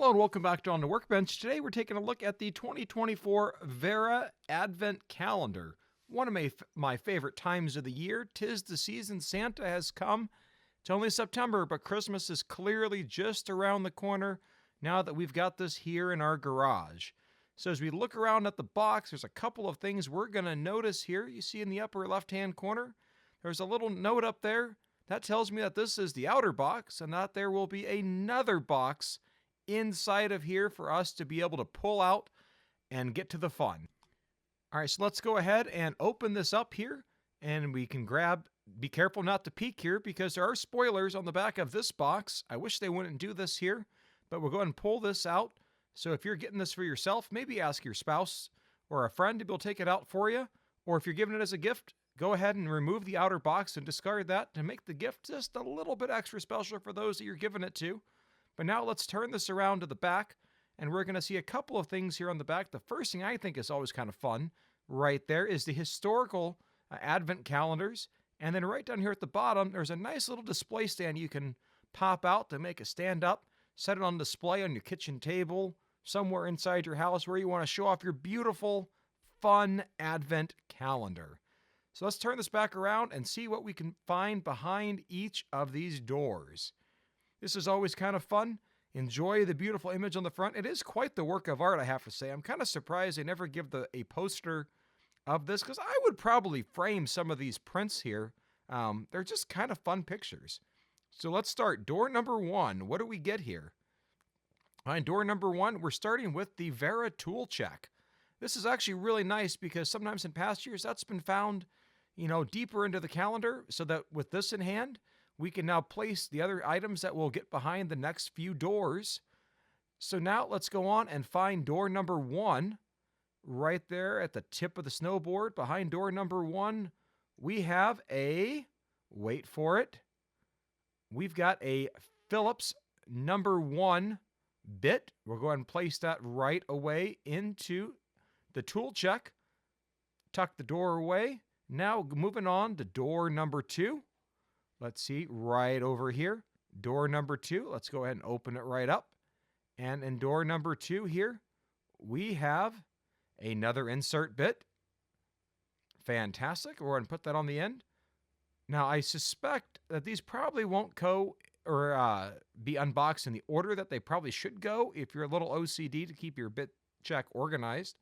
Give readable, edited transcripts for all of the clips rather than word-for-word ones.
Hello and welcome back to On the Workbench. Today we're taking a look at the 2024 Wera Advent Calendar. One of my favorite times of the year. 'Tis the season, Santa has come. It's only September, but Christmas is clearly just around the corner now that we've got this here in our garage. So as we look around at the box, there's a couple of things we're going to notice here. You see in the upper left-hand corner, there's a little note up there. That tells me that this is the outer box and that there will be another box inside of here for us to be able to pull out and get to the fun. All right, so let's go ahead and open this up here, and we can grab, be careful not to peek here because there are spoilers on the back of this box. I wish they wouldn't do this here, but we'll go ahead and pull this out. So if you're getting this for yourself, maybe ask your spouse or a friend to be able to take it out for you, or if you're giving it as a gift, go ahead and remove the outer box and discard that to make the gift just a little bit extra special for those that you're giving it to. But now let's turn this around to the back, and we're going to see a couple of things here on the back. The first thing I think is always kind of fun right there is the historical Advent calendars. And then right down here at the bottom, there's a nice little display stand you can pop out to make it stand up, set it on display on your kitchen table, somewhere inside your house where you want to show off your beautiful, fun Advent calendar. So let's turn this back around and see what we can find behind each of these doors. This is always kind of fun. Enjoy the beautiful image on the front. It is quite the work of art, I have to say. I'm kind of surprised they never give a poster of this because I would probably frame some of these prints here. They're just kind of fun pictures. So let's start. Door number 1. What do we get here? On door number 1, we're starting with the Wera tool check. This is actually really nice because sometimes in past years that's been found, deeper into the calendar, so that with this in hand, we can now place the other items that we'll get behind the next few doors. So now let's go on and find door number 1 right there at the tip of the snowboard. Behind door number 1, we have wait for it, we've got a Phillips number 1 bit. We'll go ahead and place that right away into the tool check. Tuck the door away. Now moving on to door number 2. Let's see, right over here, door number 2. Let's go ahead and open it right up. And in door number 2 here, we have another insert bit. Fantastic. We're going to put that on the end. Now, I suspect that these probably won't go or be unboxed in the order that they probably should go if you're a little OCD to keep your bit check organized.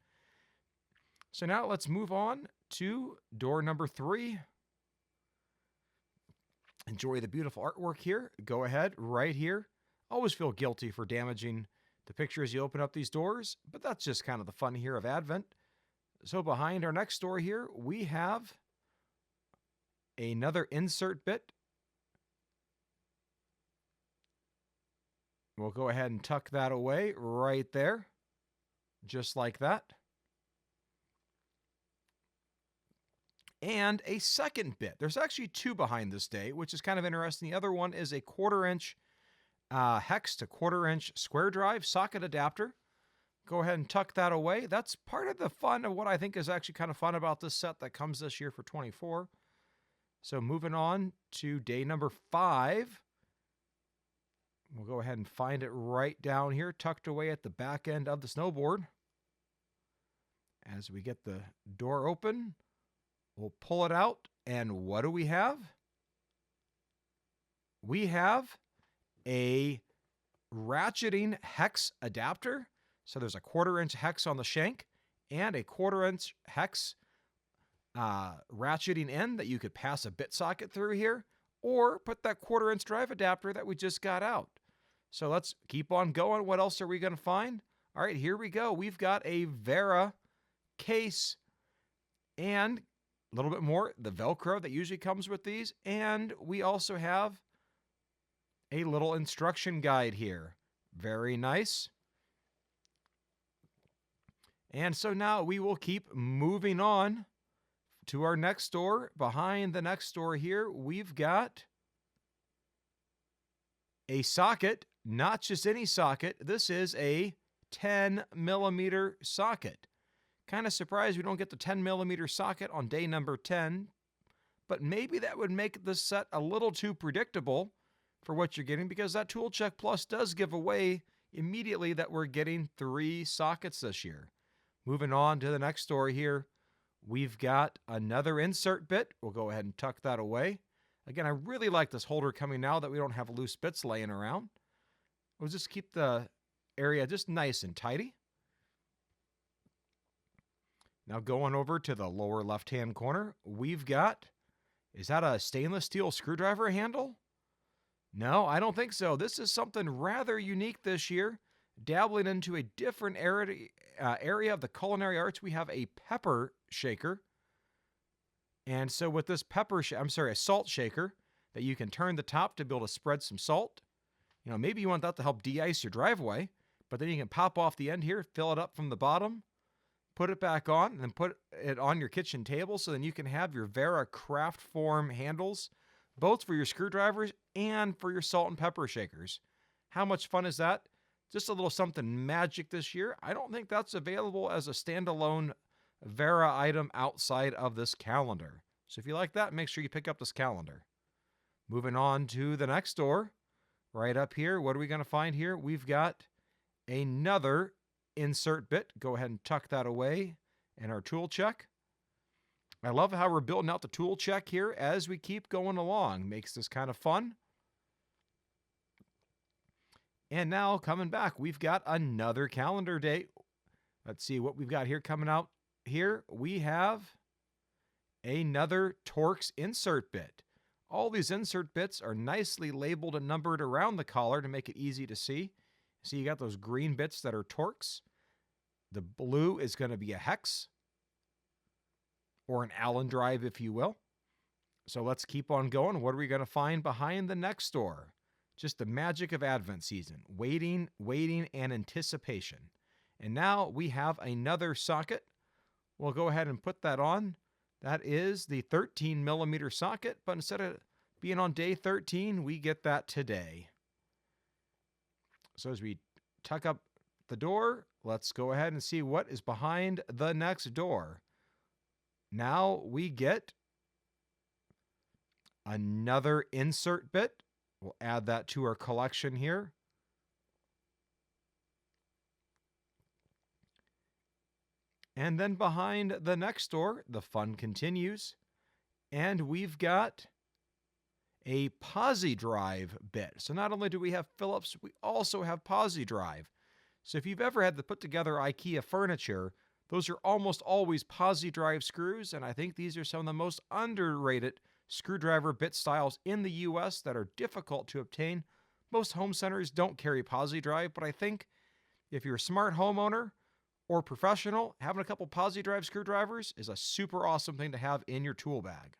So now let's move on to door number 3. Enjoy the beautiful artwork here. Go ahead right here. Always feel guilty for damaging the picture as you open up these doors, but that's just kind of the fun here of Advent. So behind our next door here, we have another insert bit. We'll go ahead and tuck that away right there, just like that. And a second bit. There's actually 2 behind this day, which is kind of interesting. The other one is a 1/4-inch hex to 1/4-inch square drive socket adapter. Go ahead and tuck that away. That's part of the fun of what I think is actually kind of fun about this set that comes this year for 24. So moving on to day number 5. We'll go ahead and find it right down here, tucked away at the back end of the snowboard. As we get the door open, we'll pull it out, and what do we have? We have a ratcheting hex adapter. So there's a 1/4-inch hex on the shank and a 1/4-inch hex ratcheting end that you could pass a bit socket through here, or put that 1/4-inch drive adapter that we just got out. So let's keep on going. What else are we going to find? All right, here we go. We've got a Wera case and a little bit more, the Velcro that usually comes with these. And we also have a little instruction guide here. Very nice. And so now we will keep moving on to our next door. Behind the next door here, we've got a socket, not just any socket. This is a 10mm socket. Kind of surprised we don't get the 10mm socket on day number 10, but maybe that would make this set a little too predictable for what you're getting, because that Tool Check Plus does give away immediately that we're getting 3 sockets this year. Moving on to the next door here, we've got another insert bit. We'll go ahead and tuck that away. Again, I really like this holder coming now that we don't have loose bits laying around. We'll just keep the area just nice and tidy. Now going over to the lower left-hand corner, we've got, is that a stainless steel screwdriver handle? No, I don't think so. This is something rather unique this year. Dabbling into a different area of the culinary arts, we have a pepper shaker. And so with this a salt shaker that you can turn the top to be able to spread some salt. You know, maybe you want that to help de-ice your driveway, but then you can pop off the end here, fill it up from the bottom, put it back on, and then put it on your kitchen table so then you can have your Wera craft form handles, both for your screwdrivers and for your salt and pepper shakers. How much fun is that? Just a little something magic this year. I don't think that's available as a standalone Wera item outside of this calendar. So if you like that, make sure you pick up this calendar. Moving on to the next door, right up here, what are we going to find here? We've got another insert bit. Go ahead and tuck that away in our tool check. I love how we're building out the tool check here as we keep going along. Makes this kind of fun. And now coming back, we've got another calendar date. Let's see what we've got here coming out here. We have another Torx insert bit. All these insert bits are nicely labeled and numbered around the collar to make it easy to see. So you got those green bits that are Torx. The blue is going to be a hex or an Allen drive, if you will. So let's keep on going. What are we going to find behind the next door? Just the magic of Advent season. Waiting, and anticipation. And now we have another socket. We'll go ahead and put that on. That is the 13 millimeter socket, but instead of being on day 13, we get that today. So as we tuck up the door, let's go ahead and see what is behind the next door. Now we get another insert bit. We'll add that to our collection here. And then behind the next door, the fun continues. And we've got a posi drive bit. So not only do we have Phillips, we also have posi drive. So if you've ever had to put together IKEA furniture, those are almost always posi drive screws. And I think these are some of the most underrated screwdriver bit styles in the US that are difficult to obtain. Most home centers don't carry posi drive, but I think if you're a smart homeowner or professional, having a couple posi drive screwdrivers is a super awesome thing to have in your tool bag.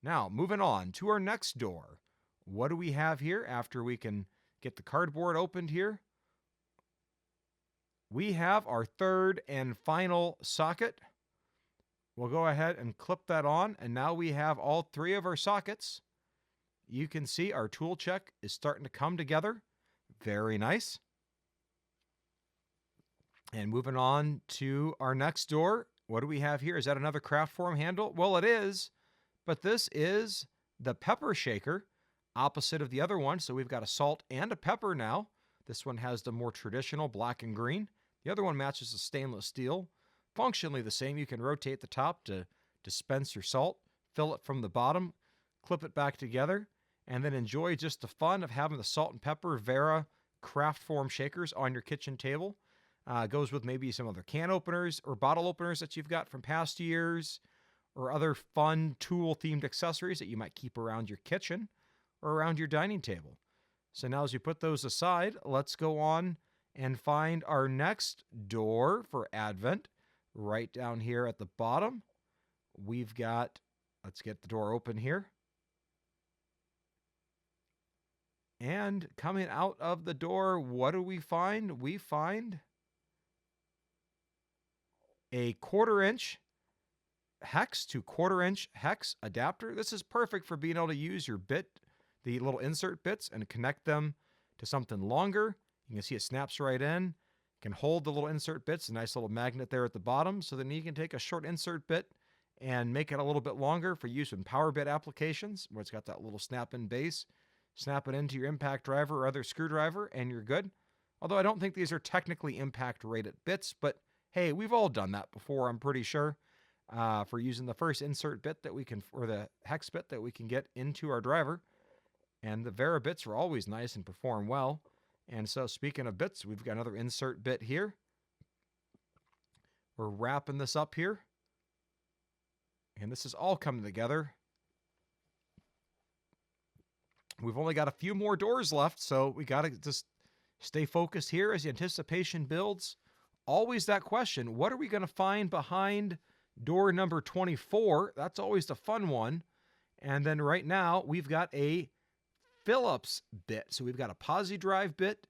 Now, moving on to our next door. What do we have here after we can get the cardboard opened here? We have our third and final socket. We'll go ahead and clip that on, and now we have all 3 of our sockets. You can see our tool check is starting to come together. Very nice. And moving on to our next door, what do we have here? Is that another craft form handle? Well, it is, but this is the pepper shaker, opposite of the other one. So we've got a salt and a pepper now. This one has the more traditional black and green. The other one matches the stainless steel. Functionally the same. You can rotate the top to dispense your salt, fill it from the bottom, clip it back together, and then enjoy just the fun of having the salt and pepper Wera craft form shakers on your kitchen table. Goes with maybe some other can openers or bottle openers that you've got from past years, or other fun tool-themed accessories that you might keep around your kitchen or around your dining table. So now as you put those aside, let's go on and find our next door for Advent. Right down here at the bottom, we've got, let's get the door open here. And coming out of the door, what do we find? We find a 1/4 inch hex to 1/4 inch hex adapter. This is perfect for being able to use your bit, the little insert bits, and connect them to something longer. You can see it snaps right in. Can hold the little insert bits, a nice little magnet there at the bottom, so then you can take a short insert bit and make it a little bit longer for use in power bit applications, where it's got that little snap-in base. Snap it into your impact driver or other screwdriver, and you're good. Although I don't think these are technically impact rated bits, but hey, we've all done that before, I'm pretty sure. For using the first insert bit that we can, or the hex bit that we can get into our driver. And the Wera bits are always nice and perform well. And so speaking of bits, we've got another insert bit here. We're wrapping this up here. And this is all coming together. We've only got a few more doors left, so we got to just stay focused here as the anticipation builds. Always that question, what are we going to find behind door number 24? That's always the fun one. And then right now, we've got a Phillips bit. So we've got a posi drive bit,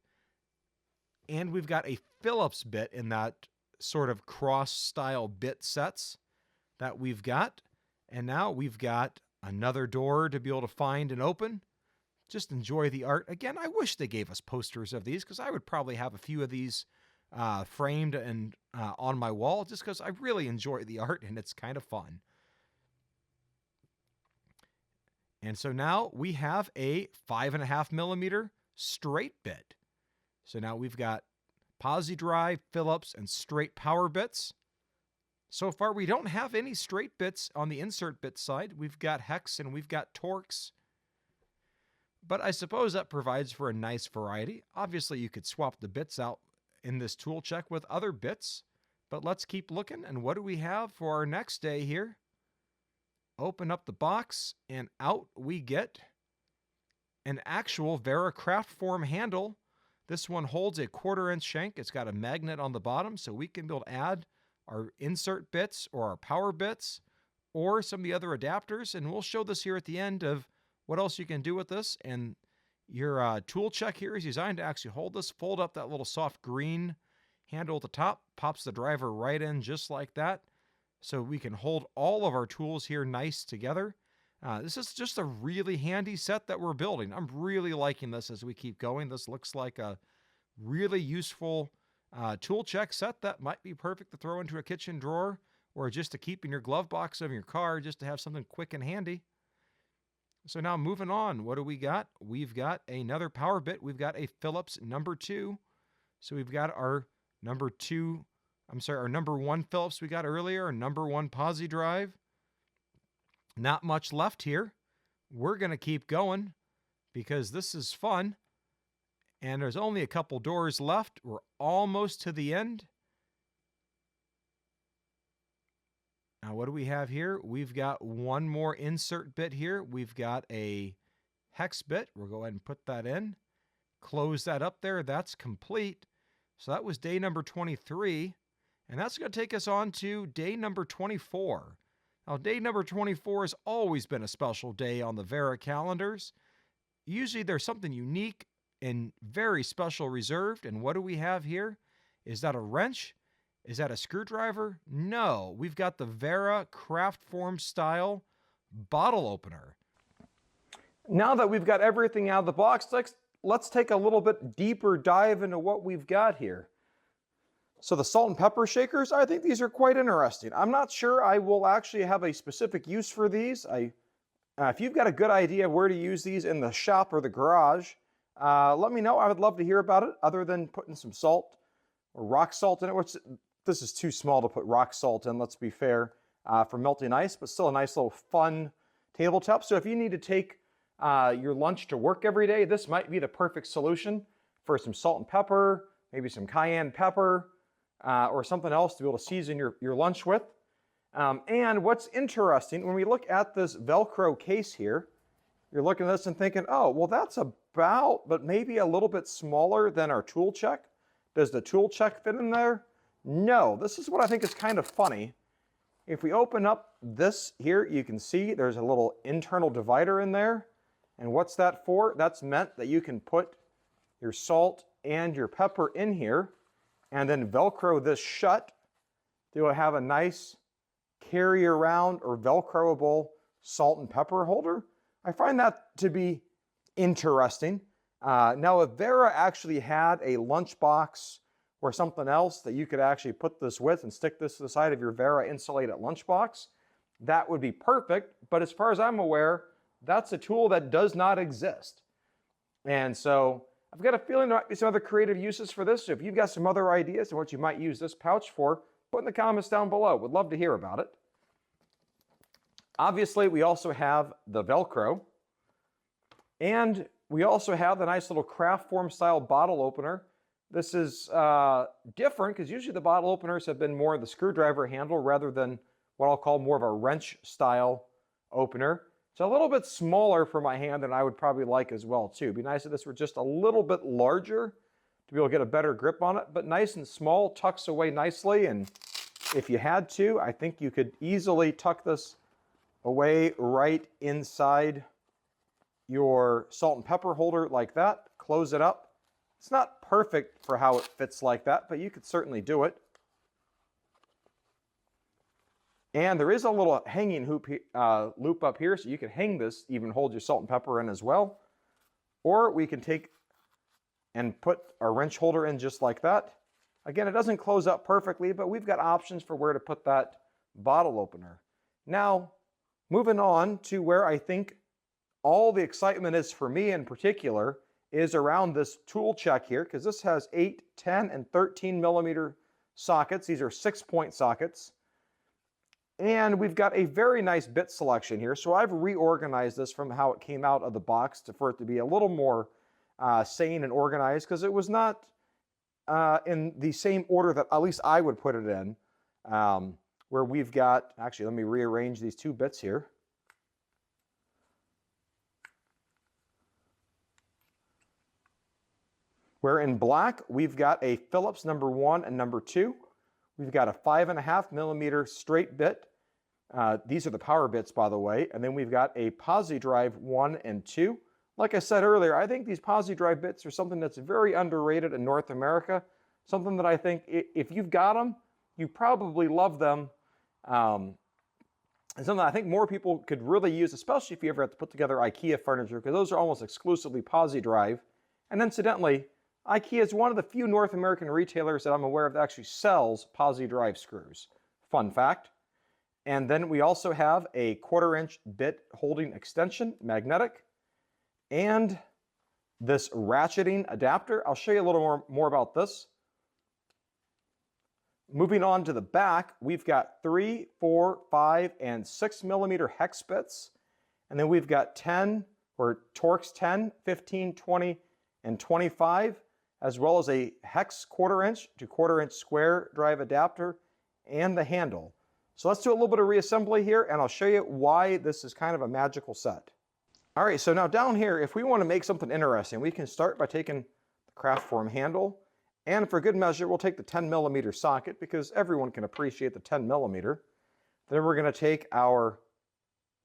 and we've got a Phillips bit in that sort of cross-style bit sets that we've got. And now we've got another door to be able to find and open. Just enjoy the art. Again, I wish they gave us posters of these, because I would probably have a few of these framed and on my wall, just because I really enjoy the art and it's kind of fun. And so now we have a 5.5 millimeter straight bit. So now we've got posi drive, Phillips, and straight power bits. So far, we don't have any straight bits on the insert bit side. We've got hex and we've got Torx. But I suppose that provides for a nice variety. Obviously, you could swap the bits out in this tool check with other bits. But let's keep looking. And what do we have for our next day here? Open up the box, and out we get an actual Wera craft form handle. This one holds a 1/4-inch shank. It's got a magnet on the bottom, so we can be able to add our insert bits or our power bits or some of the other adapters. And we'll show this here at the end of what else you can do with this. And your tool check here is designed to actually hold this, fold up that little soft green handle at the top, pops the driver right in just like that. So we can hold all of our tools here nice together. This is just a really handy set that we're building. I'm really liking this as we keep going. This looks like a really useful tool check set that might be perfect to throw into a kitchen drawer or just to keep in your glove box of your car, just to have something quick and handy. So now moving on, what do we got? We've got another power bit. We've got a Phillips number 2. So we've got our number 1 Phillips we got earlier, our number 1 posi drive. Not much left here. We're going to keep going because this is fun. And there's only a couple doors left. We're almost to the end. Now, what do we have here? We've got one more insert bit here. We've got a hex bit. We'll go ahead and put that in. Close that up there. That's complete. So that was day number 23. And that's going to take us on to day number 24. Now, day number 24 has always been a special day on the Wera calendars. Usually there's something unique and very special reserved. And what do we have here? Is that a wrench? Is that a screwdriver? No, we've got the Wera craft form style bottle opener. Now that we've got everything out of the box, let's take a little bit deeper dive into what we've got here. So the salt and pepper shakers, I think these are quite interesting. I'm not sure I will actually have a specific use for these. If you've got a good idea of where to use these in the shop or the garage, let me know. I would love to hear about it, other than putting some salt or rock salt in it, which this is too small to put rock salt in, let's be fair, for melting ice, but still a nice little fun tabletop. So if you need to take your lunch to work every day, this might be the perfect solution for some salt and pepper, maybe some cayenne pepper, or something else to be able to season your lunch with. And what's interesting, when we look at this Velcro case here, you're looking at this and thinking, oh, well, that's about, but maybe a little bit smaller than our tool check. Does the tool check fit in there? No, this is what I think is kind of funny. If we open up this here, you can see there's a little internal divider in there. And what's that for? That's meant that you can put your salt and your pepper in here and then Velcro this shut to have a nice carry around or Velcroable salt and pepper holder. I find that to be interesting. Now, if Wera actually had a lunchbox or something else that you could actually put this with and stick this to the side of your Wera insulated lunchbox, that would be perfect. But as far as I'm aware, that's a tool that does not exist. And so I've got a feeling there might be some other creative uses for this. So if you've got some other ideas on what you might use this pouch for, put in the comments down below. Would love to hear about it. Obviously, we also have the Velcro. And we also have the nice little craft form style bottle opener. This is different because usually the bottle openers have been more the screwdriver handle rather than what I'll call more of a wrench style opener. It's a little bit smaller for my hand than I would probably like as well too. It'd be nice if this were just a little bit larger to be able to get a better grip on it, but nice and small, tucks away nicely. And if you had to, I think you could easily tuck this away right inside your salt and pepper holder like that, close it up. It's not perfect for how it fits like that, but you could certainly do it. And there is a little hanging loop up here, so you can hang this, even hold your salt and pepper in as well. Or we can take and put our wrench holder in just like that. Again, it doesn't close up perfectly, but we've got options for where to put that bottle opener. Now, moving on to where I think all the excitement is for me in particular is around this tool check here, because this has 8, 10, and 13 millimeter sockets. These are 6-point sockets. And we've got a very nice bit selection here. So I've reorganized this from how it came out of the box for it to be a little more sane and organized, because it was not in the same order that at least I would put it in. Where we've got, actually, let me rearrange these two bits here. Where in black, we've got a Phillips number 1 and number 2. We've got a 5.5 millimeter straight bit. These are the power bits, by the way. And then we've got a PosiDrive 1 and 2. Like I said earlier, I think these PosiDrive bits are something that's very underrated in North America. Something that I think if you've got them, you probably love them. And something I think more people could really use, especially if you ever have to put together IKEA furniture, because those are almost exclusively PosiDrive. And incidentally, IKEA is one of the few North American retailers that I'm aware of that actually sells PosiDrive screws. Fun fact. And then we also have a 1/4-inch bit holding extension, magnetic, and this ratcheting adapter. I'll show you a little more about this. Moving on to the back, we've got 3, 4, 5, and 6 millimeter hex bits. And then we've got 10, or Torx 10, 15, 20, and 25, as well as a hex 1/4-inch to 1/4-inch square drive adapter and the handle. So let's do a little bit of reassembly here, and I'll show you why this is kind of a magical set. All right, so now down here, if we want to make something interesting, we can start by taking the craft form handle, and for good measure, we'll take the 10 millimeter socket because everyone can appreciate the 10 millimeter. Then we're going to take our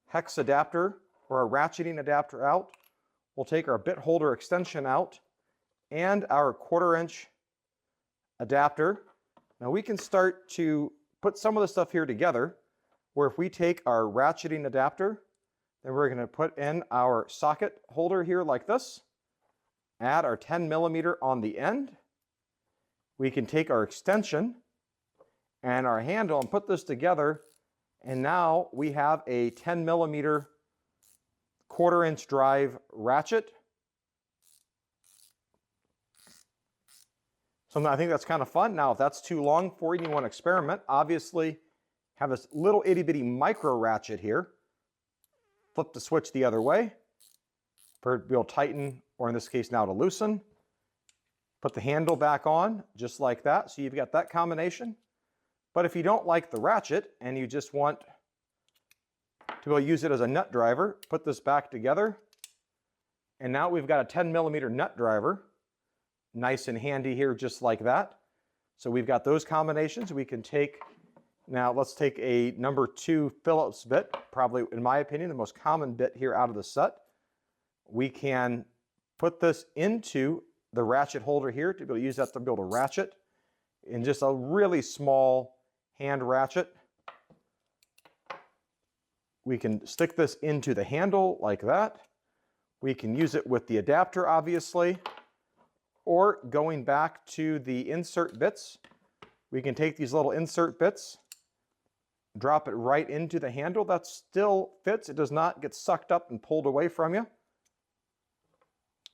hex adapter or our ratcheting adapter out. We'll take our bit holder extension out and our 1/4-inch adapter. Now we can start to put some of the stuff here together, where if we take our ratcheting adapter, then we're going to put in our socket holder here like this, add our 10 millimeter on the end. We can take our extension and our handle and put this together, and now we have a 10 millimeter 1/4-inch drive ratchet. Something I think that's kind of fun. Now, if that's too long for you and you want to experiment, obviously have this little itty bitty micro ratchet here. Flip the switch the other way for it to be able to tighten, or in this case now to loosen. Put the handle back on just like that. So you've got that combination. But if you don't like the ratchet and you just want to be able to use it as a nut driver, put this back together. And now we've got a 10 millimeter nut driver. Nice and handy here, just like that. So we've got those combinations. We can take, now let's take a number 2 Phillips bit, probably, in my opinion, the most common bit here out of the set. We can put this into the ratchet holder here to be able to use that to be able to ratchet in just a really small hand ratchet. We can stick this into the handle like that. We can use it with the adapter, obviously. Or going back to the insert bits, we can take these little insert bits, drop it right into the handle. That still fits. It does not get sucked up and pulled away from you.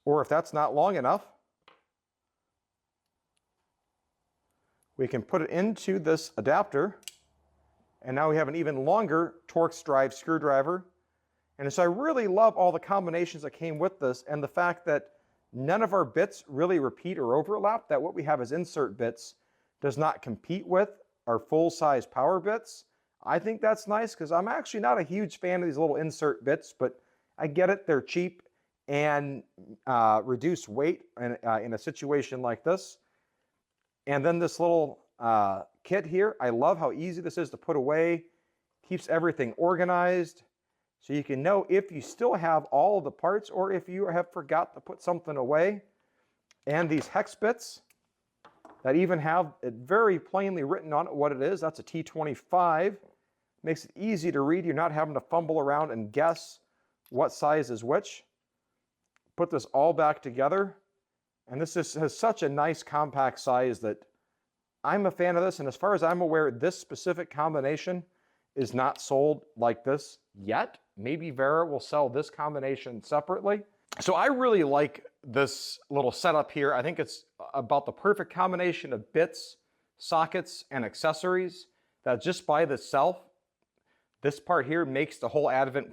Or if that's not long enough, We can put it into this adapter, and now we have an even longer Torx drive screwdriver. And so I really love all the combinations that came with this, and the fact that none of our bits really repeat or overlap, that what we have as insert bits does not compete with our full-size power bits. I think that's nice because I'm actually not a huge fan of these little insert bits, but I get it, they're cheap and reduce weight in a situation like this. And then this little kit here, I love how easy this is to put away, keeps everything organized. So you can know if you still have all of the parts or if you have forgot to put something away. And these hex bits that even have it very plainly written on it what it is. That's a T25. Makes it easy to read. You're not having to fumble around and guess what size is which. Put this all back together. And this has such a nice compact size that I'm a fan of this. And as far as I'm aware, this specific combination is not sold like this yet. Maybe Wera will sell this combination separately. So I really like this little setup here. I think it's about the perfect combination of bits, sockets, and accessories that just by itself, this part here makes the whole Advent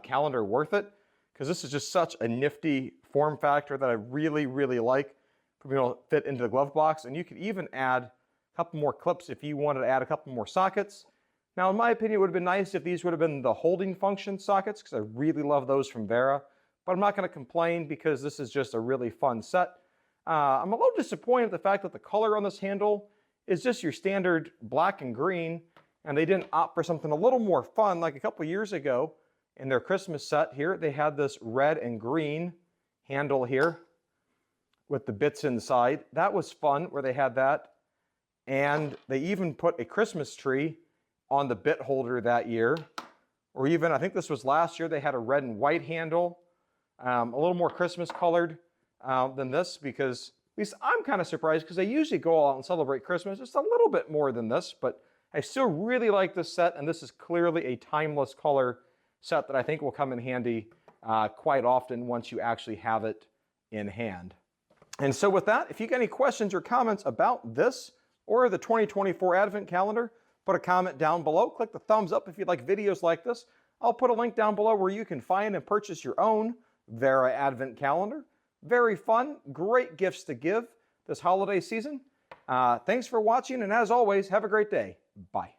calendar worth it, because this is just such a nifty form factor that I really, really like for being able to fit into the glove box. And you could even add a couple more clips if you wanted to add a couple more sockets. Now, in my opinion, it would have been nice if these would have been the holding function sockets, because I really love those from Wera. But I'm not going to complain because this is just a really fun set. I'm a little disappointed at the fact that the color on this handle is just your standard black and green, and they didn't opt for something a little more fun. Like a couple years ago in their Christmas set here, they had this red and green handle here with the bits inside. That was fun where they had that. And they even put a Christmas tree on the bit holder that year. Or even, I think this was last year, they had a red and white handle. A little more Christmas colored than this, because at least I'm kind of surprised because they usually go out and celebrate Christmas just a little bit more than this, but I still really like this set, and this is clearly a timeless color set that I think will come in handy quite often once you actually have it in hand. And so with that, if you got any questions or comments about this or the 2024 Advent Calendar, put a comment down below. Click the thumbs up if you'd like videos like this. I'll put a link down below where you can find and purchase your own Wera Advent Calendar. Very fun, great gifts to give this holiday season. Thanks for watching, and as always, have a great day. Bye.